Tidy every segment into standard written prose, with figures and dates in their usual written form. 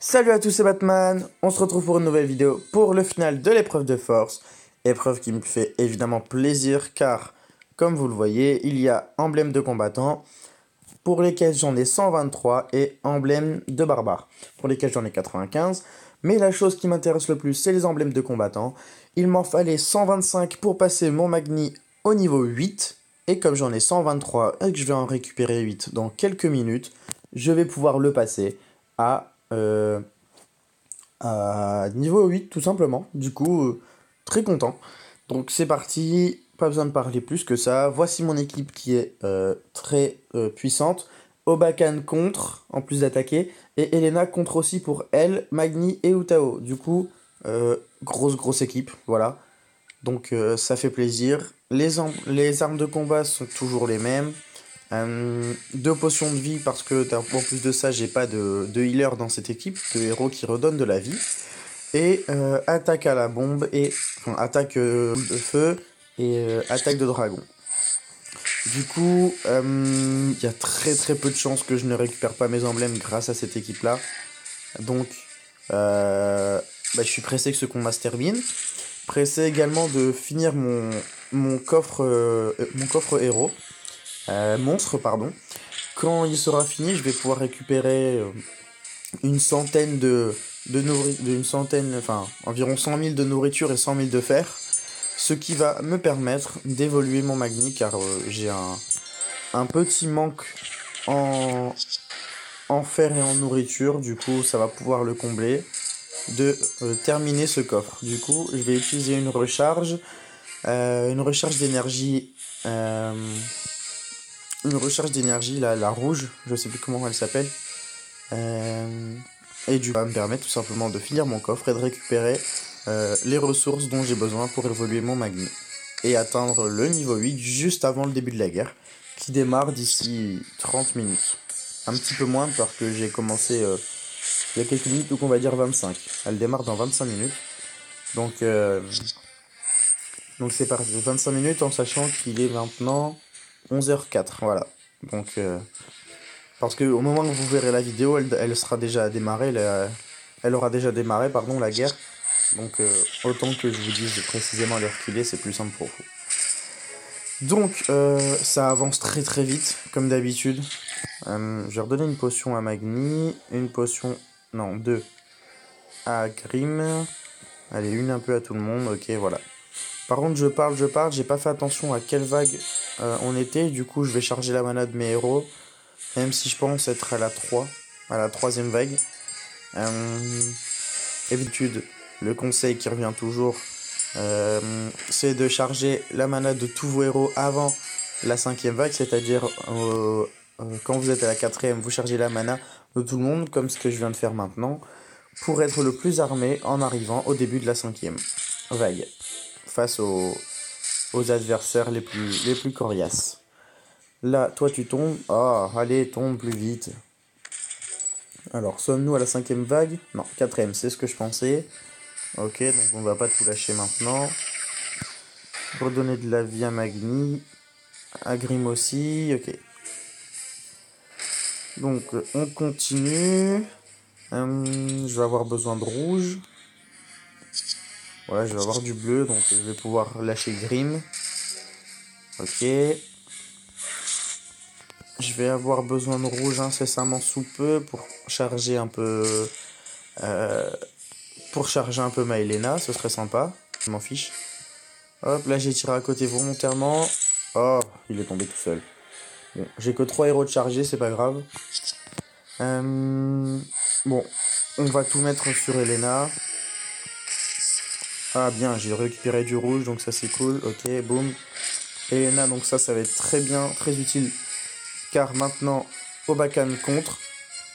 Salut à tous, c'est Batman. On se retrouve pour une nouvelle vidéo pour le final de l'épreuve de force. Épreuve qui me fait évidemment plaisir car, comme vous le voyez, il y a emblème de combattant pour lesquels j'en ai 123 et emblème de barbare pour lesquels j'en ai 95. Mais la chose qui m'intéresse le plus, c'est les emblèmes de combattant. Il m'en fallait 125 pour passer mon Magni au niveau 8. Et comme j'en ai 123 et que je vais en récupérer 8 dans quelques minutes, je vais pouvoir le passer à niveau 8 tout simplement. Du coup, très content. Donc c'est parti, pas besoin de parler plus que ça. Voici mon équipe qui est très puissante. Obakan contre, en plus d'attaquer. Et Elena contre aussi pour elle, Magni et Utao. Du coup, grosse équipe, voilà. Donc ça fait plaisir. Les armes de combat sont toujours les mêmes. 2 potions de vie parce que en plus de ça j'ai pas de healer dans cette équipe, de héros qui redonnent de la vie. Et attaque à la bombe et enfin, attaque de feu et attaque de dragon. Du coup, il y a très peu de chances que je ne récupère pas mes emblèmes grâce à cette équipe là. Donc je suis pressé que ce combat se termine. Pressé également de finir mon coffre héros. Monstre, pardon. Quand il sera fini, je vais pouvoir récupérer une centaine enfin environ 100 000 de nourriture et 100 000 de fer, ce qui va me permettre d'évoluer mon Magni car j'ai un petit manque en fer et en nourriture, du coup ça va pouvoir le combler, de terminer ce coffre. Du coup je vais utiliser une recharge d'énergie. Une recharge d'énergie, la rouge, je sais plus comment elle s'appelle. Et du coup, ça va me permettre tout simplement de finir mon coffre et de récupérer les ressources dont j'ai besoin pour évoluer mon Magni. Et atteindre le niveau 8 juste avant le début de la guerre, qui démarre d'ici 30 minutes. Un petit peu moins parce que j'ai commencé il y a quelques minutes, donc on va dire 25. Elle démarre dans 25 minutes. Donc c'est parti, 25 minutes en sachant qu'il est maintenant 11h04, voilà. Donc, parce que au moment où vous verrez la vidéo, elle sera déjà démarrée, elle aura déjà démarré, pardon, la guerre. Donc, autant que je vous dise précisément l'heure qu'il est, c'est plus simple pour vous. Donc, ça avance très vite, comme d'habitude. Je vais redonner une potion à Magni, non, 2 à Grim. Allez, une un peu à tout le monde, ok, voilà. Par contre, je parle, j'ai pas fait attention à quelle vague on était, du coup je vais charger la mana de mes héros, même si je pense être à la 3, à la 3ème vague. D'habitude, le conseil qui revient toujours, c'est de charger la mana de tous vos héros avant la 5ème vague, c'est-à-dire quand vous êtes à la 4ème, vous chargez la mana de tout le monde, comme ce que je viens de faire maintenant, pour être le plus armé en arrivant au début de la 5ème vague, face aux adversaires les plus coriaces. Là, toi tu tombes. Ah, allez, tombe plus vite. Alors, sommes-nous à la 5ème vague? Non, 4ème, c'est ce que je pensais. Ok, donc on va pas tout lâcher maintenant. Redonner de la vie à Magni. À Grim aussi, ok. Donc, on continue. Je vais avoir besoin de rouge. Voilà, je vais avoir du bleu, donc je vais pouvoir lâcher Grim. Ok. Je vais avoir besoin de rouge incessamment sous peu pour charger un peu ma Elena, ce serait sympa. Je m'en fiche. Hop, là j'ai tiré à côté volontairement. Oh, il est tombé tout seul. Bon, j'ai que 3 héros de charger, c'est pas grave. Bon, on va tout mettre sur Elena. Ah bien, j'ai récupéré du rouge, donc ça c'est cool. Ok, boum. Elena, donc ça va être très bien, très utile. Car maintenant, Obakan contre,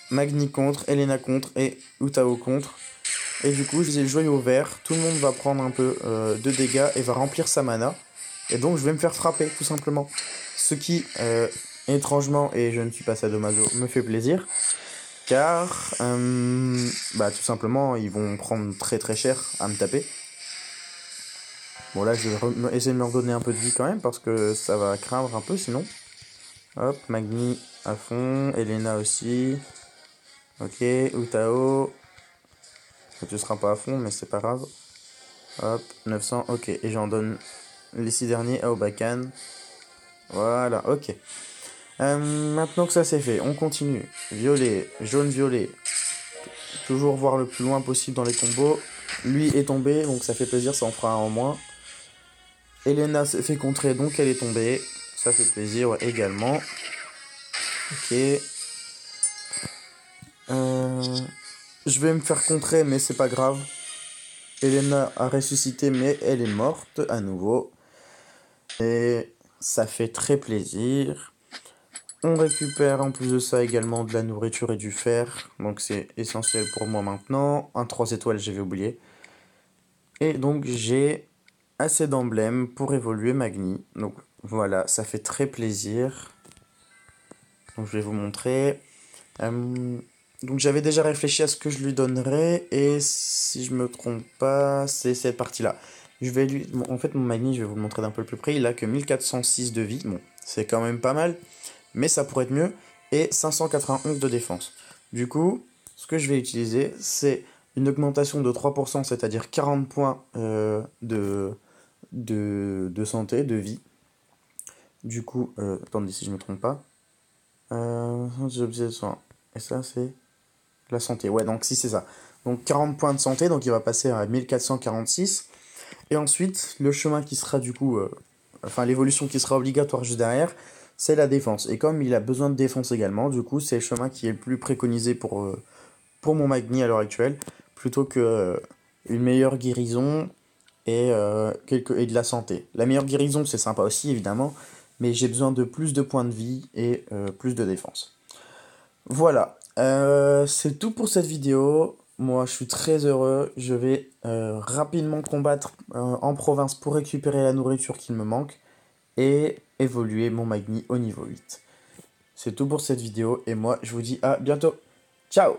Magni contre, Elena contre et Utao contre. Et du coup, je les ai joués au vert. Tout le monde va prendre un peu de dégâts et va remplir sa mana. Et donc, je vais me faire frapper, tout simplement. Ce qui, étrangement, et je ne suis pas sadomaso, me fait plaisir. Car, tout simplement, ils vont prendre très cher à me taper. Bon, là, je vais essayer de me redonner un peu de vie quand même, parce que ça va craindre un peu sinon. Hop, Magni à fond, Elena aussi. Ok, Utao. Tu seras pas à fond, mais c'est pas grave. Hop, 900, ok. Et j'en donne les 6 derniers à Obakan. Voilà, ok. Maintenant que ça c'est fait, on continue. Violet, jaune, violet. Toujours voir le plus loin possible dans les combos. Lui est tombé, donc ça fait plaisir, ça en fera un en moins. Elena s'est fait contrer, donc elle est tombée. Ça fait plaisir ouais, également. Ok. Je vais me faire contrer, mais c'est pas grave. Elena a ressuscité, mais elle est morte à nouveau. Et ça fait très plaisir. On récupère en plus de ça également de la nourriture et du fer. Donc c'est essentiel pour moi maintenant. Un 3 étoiles, j'avais oublié. Et donc j'ai assez d'emblèmes pour évoluer Magni. Donc voilà, ça fait très plaisir. Donc je vais vous montrer. Donc j'avais déjà réfléchi à ce que je lui donnerais. Et si je me trompe pas, c'est cette partie-là. Je vais lui... Bon, en fait mon Magni, je vais vous le montrer d'un peu plus près. Il a que 1406 de vie. Bon, c'est quand même pas mal. Mais ça pourrait être mieux. Et 591 de défense. Du coup, ce que je vais utiliser, c'est une augmentation de 3%, c'est-à-dire 40 points de santé, de vie. Du coup, attendez si je me trompe pas. Et ça, c'est la santé. Ouais, donc si c'est ça. Donc 40 points de santé, donc il va passer à 1446. Et ensuite, le chemin qui sera du coup... enfin, l'évolution qui sera obligatoire juste derrière, c'est la défense. Et comme il a besoin de défense également, du coup, c'est le chemin qui est le plus préconisé pour mon Magni à l'heure actuelle, plutôt que une meilleure guérison et de la santé. La meilleure guérison, c'est sympa aussi, évidemment, mais j'ai besoin de plus de points de vie et plus de défense. Voilà, c'est tout pour cette vidéo. Moi, je suis très heureux. Je vais rapidement combattre en province pour récupérer la nourriture qu'il me manque et évoluer mon Magni au niveau 8. C'est tout pour cette vidéo et moi, je vous dis à bientôt. Ciao!